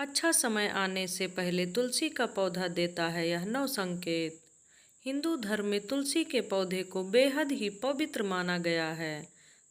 अच्छा समय आने से पहले तुलसी का पौधा देता है यह नव संकेत। हिंदू धर्म में तुलसी के पौधे को बेहद ही पवित्र माना गया है।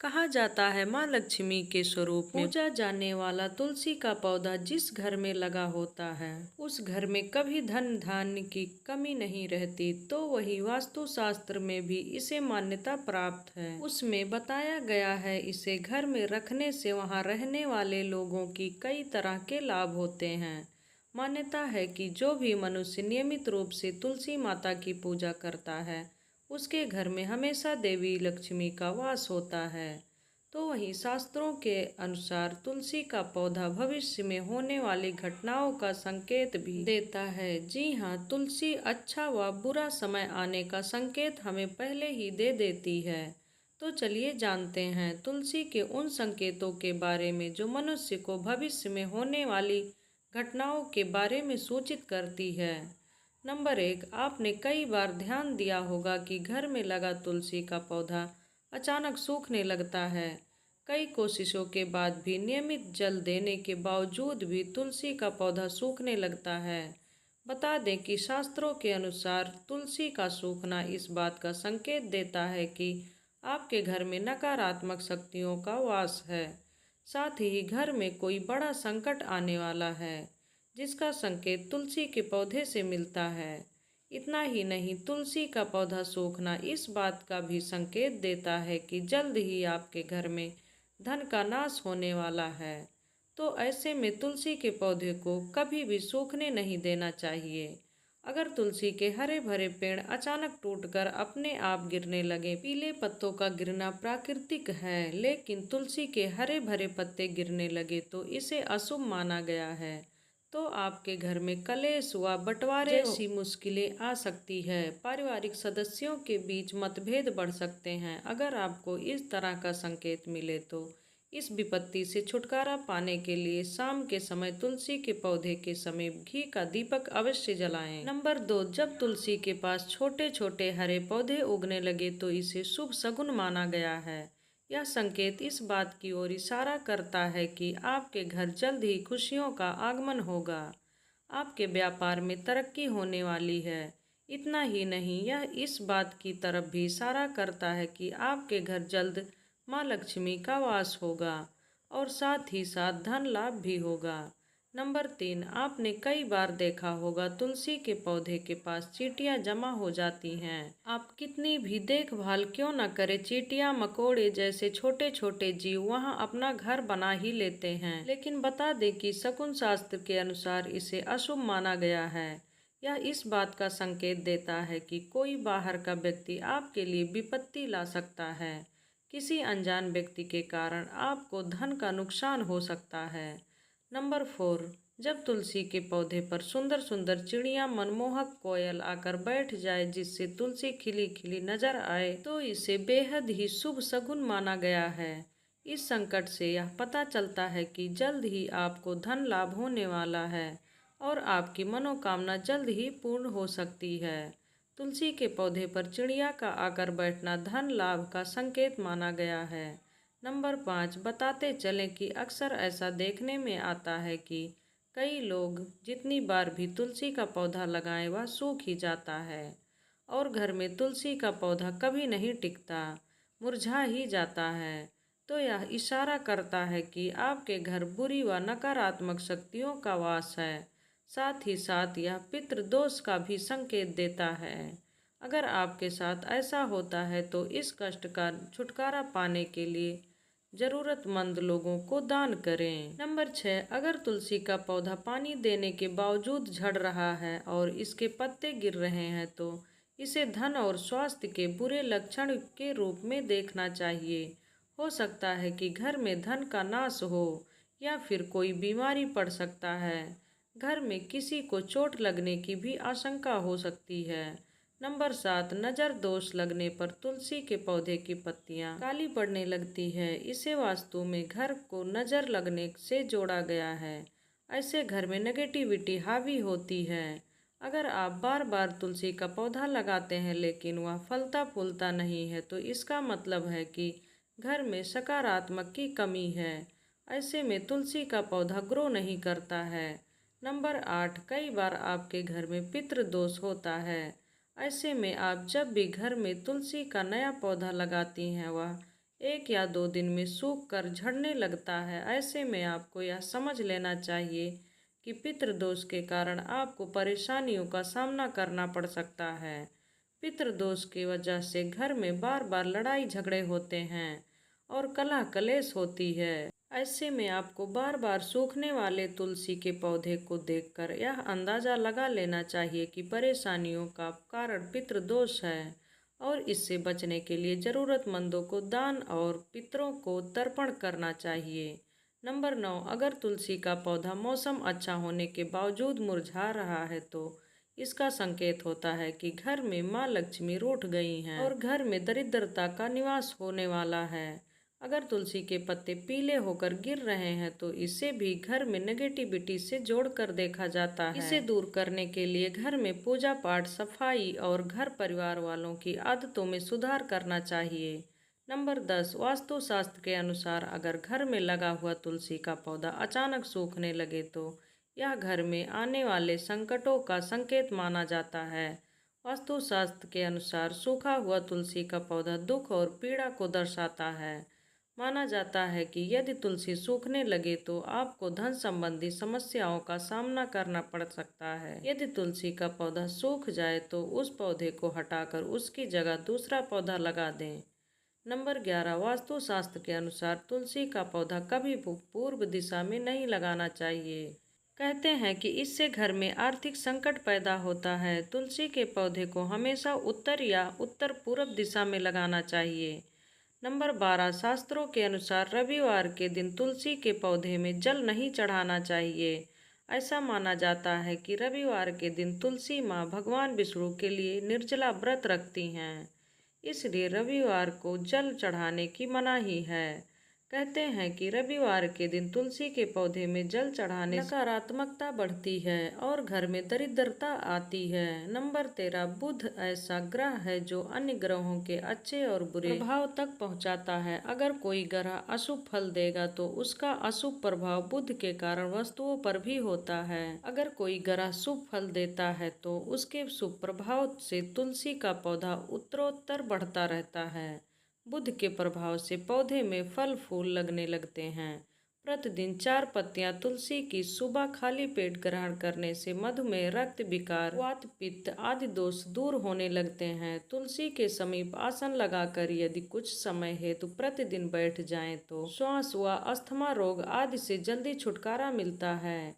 कहा जाता है माँ लक्ष्मी के स्वरूप में पूजा जाने वाला तुलसी का पौधा जिस घर में लगा होता है उस घर में कभी धन धान्य की कमी नहीं रहती। तो वही वास्तु शास्त्र में भी इसे मान्यता प्राप्त है। उसमें बताया गया है इसे घर में रखने से वहाँ रहने वाले लोगों की कई तरह के लाभ होते हैं। मान्यता है कि जो भी मनुष्य नियमित रूप से तुलसी माता की पूजा करता है उसके घर में हमेशा देवी लक्ष्मी का वास होता है। तो वहीं शास्त्रों के अनुसार तुलसी का पौधा भविष्य में होने वाली घटनाओं का संकेत भी देता है। जी हाँ, तुलसी अच्छा व बुरा समय आने का संकेत हमें पहले ही दे देती है। तो चलिए जानते हैं तुलसी के उन संकेतों के बारे में जो मनुष्य को भविष्य में होने वाली घटनाओं के बारे में सूचित करती है। नंबर 1, आपने कई बार ध्यान दिया होगा कि घर में लगा तुलसी का पौधा अचानक सूखने लगता है। कई कोशिशों के बाद भी नियमित जल देने के बावजूद भी तुलसी का पौधा सूखने लगता है। बता दें कि शास्त्रों के अनुसार तुलसी का सूखना इस बात का संकेत देता है कि आपके घर में नकारात्मक शक्तियों का वास है। साथ ही घर में कोई बड़ा संकट आने वाला है जिसका संकेत तुलसी के पौधे से मिलता है। इतना ही नहीं, तुलसी का पौधा सूखना इस बात का भी संकेत देता है कि जल्द ही आपके घर में धन का नाश होने वाला है। तो ऐसे में तुलसी के पौधे को कभी भी सूखने नहीं देना चाहिए। अगर तुलसी के हरे भरे पेड़ अचानक टूटकर अपने आप गिरने लगे, पीले पत्तों का गिरना प्राकृतिक है, लेकिन तुलसी के हरे भरे पत्ते गिरने लगे तो इसे अशुभ माना गया है। तो आपके घर में कलेश व बंटवारे जैसी मुश्किलें आ सकती है। पारिवारिक सदस्यों के बीच मतभेद बढ़ सकते हैं। अगर आपको इस तरह का संकेत मिले तो इस विपत्ति से छुटकारा पाने के लिए शाम के समय तुलसी के पौधे के समीप घी का दीपक अवश्य जलाएं। नंबर 2, जब तुलसी के पास छोटे छोटे हरे पौधे उगने लगे तो इसे शुभ शगुन माना गया है। यह संकेत इस बात की ओर इशारा करता है कि आपके घर जल्द ही खुशियों का आगमन होगा। आपके व्यापार में तरक्की होने वाली है। इतना ही नहीं, यह इस बात की तरफ भी इशारा करता है कि आपके घर जल्द माँ लक्ष्मी का वास होगा और साथ ही साथ धन लाभ भी होगा। नंबर 3, आपने कई बार देखा होगा तुलसी के पौधे के पास चींटियां जमा हो जाती हैं। आप कितनी भी देखभाल क्यों न करें, चींटियां मकोड़े जैसे छोटे छोटे जीव वहां अपना घर बना ही लेते हैं। लेकिन बता दें कि शकुन शास्त्र के अनुसार इसे अशुभ माना गया है। यह इस बात का संकेत देता है कि कोई बाहर का व्यक्ति आपके लिए विपत्ति ला सकता है। किसी अनजान व्यक्ति के कारण आपको धन का नुकसान हो सकता है। नंबर 4, जब तुलसी के पौधे पर सुंदर सुंदर चिड़िया मनमोहक कोयल आकर बैठ जाए जिससे तुलसी खिली खिली नजर आए तो इसे बेहद ही शुभ शगुन माना गया है। इस संकट से यह पता चलता है कि जल्द ही आपको धन लाभ होने वाला है और आपकी मनोकामना जल्द ही पूर्ण हो सकती है। तुलसी के पौधे पर चिड़िया का आकर बैठना धन लाभ का संकेत माना गया है। नंबर 5, बताते चलें कि अक्सर ऐसा देखने में आता है कि कई लोग जितनी बार भी तुलसी का पौधा लगाएं वह सूख ही जाता है और घर में तुलसी का पौधा कभी नहीं टिकता, मुरझा ही जाता है। तो यह इशारा करता है कि आपके घर बुरी व नकारात्मक शक्तियों का वास है। साथ ही साथ यह पितृदोष का भी संकेत देता है। अगर आपके साथ ऐसा होता है तो इस कष्ट का छुटकारा पाने के लिए जरूरतमंद लोगों को दान करें। नंबर 6, अगर तुलसी का पौधा पानी देने के बावजूद झड़ रहा है और इसके पत्ते गिर रहे हैं तो इसे धन और स्वास्थ्य के बुरे लक्षण के रूप में देखना चाहिए। हो सकता है कि घर में धन का नाश हो या फिर कोई बीमारी पड़ सकता है। घर में किसी को चोट लगने की भी आशंका हो सकती है। नंबर 7, नज़र दोष लगने पर तुलसी के पौधे की पत्तियां काली पड़ने लगती है। इसे वास्तु में घर को नज़र लगने से जोड़ा गया है। ऐसे घर में नेगेटिविटी हावी होती है। अगर आप बार बार तुलसी का पौधा लगाते हैं लेकिन वह फलता फूलता नहीं है तो इसका मतलब है कि घर में सकारात्मक की कमी है। ऐसे में तुलसी का पौधा ग्रो नहीं करता है। नंबर 8, कई बार आपके घर में पितृदोष होता है। ऐसे में आप जब भी घर में तुलसी का नया पौधा लगाती हैं वह 1 या 2 दिन में सूख कर झड़ने लगता है। ऐसे में आपको यह समझ लेना चाहिए कि पितृदोष के कारण आपको परेशानियों का सामना करना पड़ सकता है। पितृदोष की वजह से घर में बार बार लड़ाई झगड़े होते हैं और कलह कलेश होती है। ऐसे में आपको बार बार सूखने वाले तुलसी के पौधे को देखकर यह अंदाज़ा लगा लेना चाहिए कि परेशानियों का कारण पितृदोष है और इससे बचने के लिए ज़रूरतमंदों को दान और पितरों को तर्पण करना चाहिए। नंबर 9, अगर तुलसी का पौधा मौसम अच्छा होने के बावजूद मुरझा रहा है तो इसका संकेत होता है कि घर में माँ लक्ष्मी रूठ गई हैं और घर में दरिद्रता का निवास होने वाला है। अगर तुलसी के पत्ते पीले होकर गिर रहे हैं तो इसे भी घर में नेगेटिविटी से जोड़कर देखा जाता है। इसे दूर करने के लिए घर में पूजा पाठ, सफाई और घर परिवार वालों की आदतों में सुधार करना चाहिए। नंबर 10, वास्तुशास्त्र के अनुसार अगर घर में लगा हुआ तुलसी का पौधा अचानक सूखने लगे तो यह घर में आने वाले संकटों का संकेत माना जाता है। वास्तुशास्त्र के अनुसार सूखा हुआ तुलसी का पौधा दुख और पीड़ा को दर्शाता है। माना जाता है कि यदि तुलसी सूखने लगे तो आपको धन संबंधी समस्याओं का सामना करना पड़ सकता है। यदि तुलसी का पौधा सूख जाए तो उस पौधे को हटाकर उसकी जगह दूसरा पौधा लगा दें। नंबर 11, वास्तुशास्त्र के अनुसार तुलसी का पौधा कभी पूर्व दिशा में नहीं लगाना चाहिए। कहते हैं कि इससे घर में आर्थिक संकट पैदा होता है। तुलसी के पौधे को हमेशा उत्तर या उत्तर पूर्व दिशा में लगाना चाहिए। नंबर 12, शास्त्रों के अनुसार रविवार के दिन तुलसी के पौधे में जल नहीं चढ़ाना चाहिए। ऐसा माना जाता है कि रविवार के दिन तुलसी माँ भगवान विष्णु के लिए निर्जला व्रत रखती हैं, इसलिए रविवार को जल चढ़ाने की मनाही है। कहते हैं कि रविवार के दिन तुलसी के पौधे में जल चढ़ाने से नकारात्मकता बढ़ती है और घर में दरिद्रता आती है। नंबर 13, बुध ऐसा ग्रह है जो अन्य ग्रहों के अच्छे और बुरे प्रभाव तक पहुंचाता है। अगर कोई ग्रह अशुभ फल देगा तो उसका अशुभ प्रभाव बुध के कारण वस्तुओं पर भी होता है। अगर कोई ग्रह शुभ फल देता है तो उसके शुभ प्रभाव से तुलसी का पौधा उत्तरोत्तर बढ़ता रहता है। बुध के प्रभाव से पौधे में फल फूल लगने लगते हैं। प्रतिदिन 4 पत्तियां तुलसी की सुबह खाली पेट ग्रहण करने से मधुमेह, रक्त विकार, वात पित्त आदि दोष दूर होने लगते हैं। तुलसी के समीप आसन लगाकर यदि कुछ समय हेतु प्रतिदिन बैठ जाएं तो श्वास व अस्थमा रोग आदि से जल्दी छुटकारा मिलता है।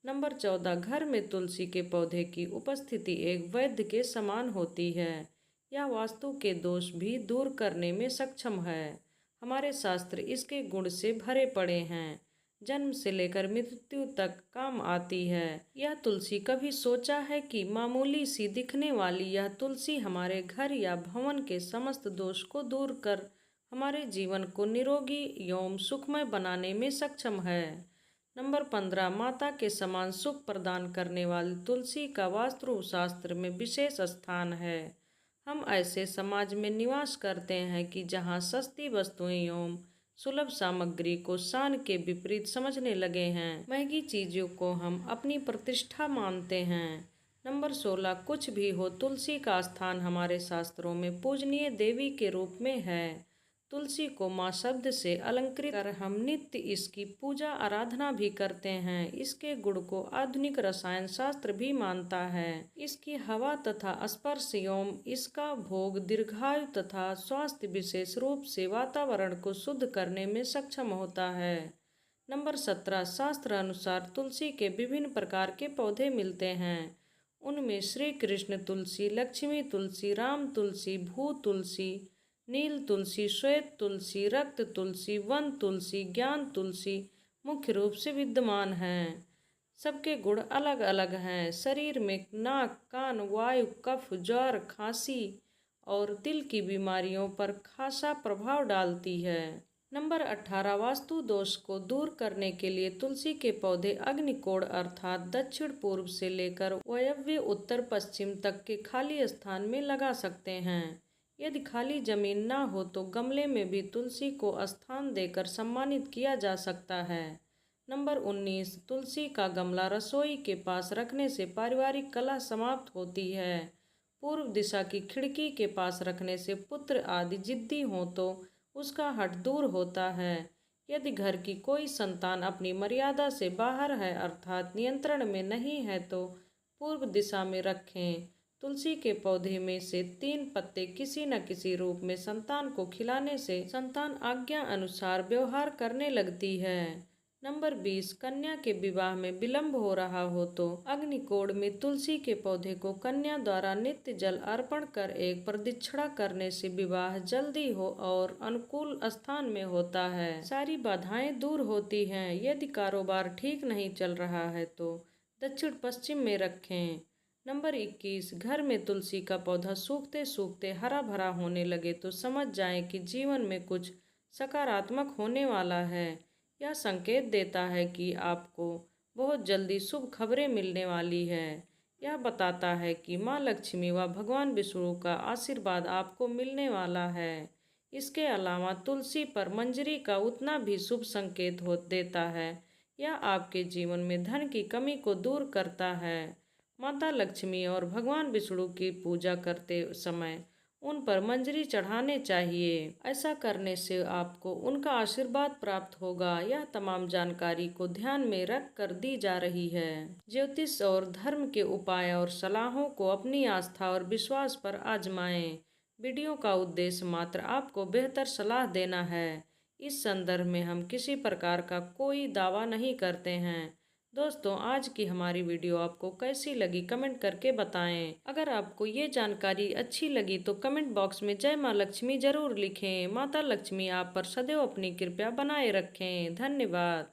नंबर 14, घर में तुलसी के पौधे की उपस्थिति एक वैद्य के समान होती है। यह वास्तु के दोष भी दूर करने में सक्षम है। हमारे शास्त्र इसके गुण से भरे पड़े हैं। जन्म से लेकर मृत्यु तक काम आती है। यह तुलसी कभी सोचा है कि मामूली सी दिखने वाली यह तुलसी हमारे घर या भवन के समस्त दोष को दूर कर हमारे जीवन को निरोगी एवं सुखमय बनाने में सक्षम है। नंबर 15, माता के समान सुख प्रदान करने वाली तुलसी का वास्तुशास्त्र में विशेष स्थान है। हम ऐसे समाज में निवास करते हैं कि जहाँ सस्ती वस्तुएं एवं सुलभ सामग्री को शान के विपरीत समझने लगे हैं। महंगी चीज़ों को हम अपनी प्रतिष्ठा मानते हैं। नंबर 16, कुछ भी हो तुलसी का स्थान हमारे शास्त्रों में पूजनीय देवी के रूप में है। तुलसी को माँ शब्द से अलंकृत कर हम नित्य इसकी पूजा आराधना भी करते हैं। इसके गुण को आधुनिक रसायन शास्त्र भी मानता है। इसकी हवा तथा स्पर्श एवं इसका भोग दीर्घायु तथा स्वास्थ्य विशेष रूप से वातावरण को शुद्ध करने में सक्षम होता है। नंबर 17, शास्त्र अनुसार तुलसी के विभिन्न प्रकार के पौधे मिलते हैं। उनमें श्री कृष्ण तुलसी, लक्ष्मी तुलसी, राम तुलसी, भू तुलसी, नील तुलसी, श्वेत तुलसी, रक्त तुलसी, वन तुलसी, ज्ञान तुलसी मुख्य रूप से विद्यमान हैं। सबके गुण अलग अलग हैं। शरीर में नाक, कान, वायु, कफ, ज्वर, खांसी और दिल की बीमारियों पर खासा प्रभाव डालती है। नंबर 18, वास्तु दोष को दूर करने के लिए तुलसी के पौधे अग्निकोण अर्थात दक्षिण पूर्व से लेकर वायव्य उत्तर पश्चिम तक के खाली स्थान में लगा सकते हैं। यदि खाली जमीन ना हो तो गमले में भी तुलसी को स्थान देकर सम्मानित किया जा सकता है। नंबर 19, तुलसी का गमला रसोई के पास रखने से पारिवारिक कलह समाप्त होती है। पूर्व दिशा की खिड़की के पास रखने से पुत्र आदि जिद्दी हो तो उसका हठ दूर होता है। यदि घर की कोई संतान अपनी मर्यादा से बाहर है अर्थात नियंत्रण में नहीं है तो पूर्व दिशा में रखें। तुलसी के पौधे में से 3 पत्ते किसी न किसी रूप में संतान को खिलाने से संतान आज्ञा अनुसार व्यवहार करने लगती है। नंबर 20, कन्या के विवाह में विलंब हो रहा हो तो अग्निकोण में तुलसी के पौधे को कन्या द्वारा नित्य जल अर्पण कर एक प्रदक्षिणा करने से विवाह जल्दी हो और अनुकूल स्थान में होता है। सारी बाधाएं दूर होती हैं। यदि कारोबार ठीक नहीं चल रहा है तो दक्षिण पश्चिम में रखें। नंबर 21, घर में तुलसी का पौधा सूखते सूखते हरा भरा होने लगे तो समझ जाएं कि जीवन में कुछ सकारात्मक होने वाला है। यह संकेत देता है कि आपको बहुत जल्दी शुभ खबरें मिलने वाली है। यह बताता है कि माँ लक्ष्मी व भगवान विष्णु का आशीर्वाद आपको मिलने वाला है। इसके अलावा तुलसी पर मंजरी का उतना भी शुभ संकेत देता है। यह आपके जीवन में धन की कमी को दूर करता है। माता लक्ष्मी और भगवान विष्णु की पूजा करते समय उन पर मंजरी चढ़ाने चाहिए। ऐसा करने से आपको उनका आशीर्वाद प्राप्त होगा। यह तमाम जानकारी को ध्यान में रख कर दी जा रही है। ज्योतिष और धर्म के उपाय और सलाहों को अपनी आस्था और विश्वास पर आजमाएं। वीडियो का उद्देश्य मात्र आपको बेहतर सलाह देना है। इस संदर्भ में हम किसी प्रकार का कोई दावा नहीं करते हैं। दोस्तों, आज की हमारी वीडियो आपको कैसी लगी कमेंट करके बताएं। अगर आपको ये जानकारी अच्छी लगी तो कमेंट बॉक्स में जय माँ लक्ष्मी जरूर लिखें। माता लक्ष्मी आप पर सदैव अपनी कृपा बनाए रखें। धन्यवाद।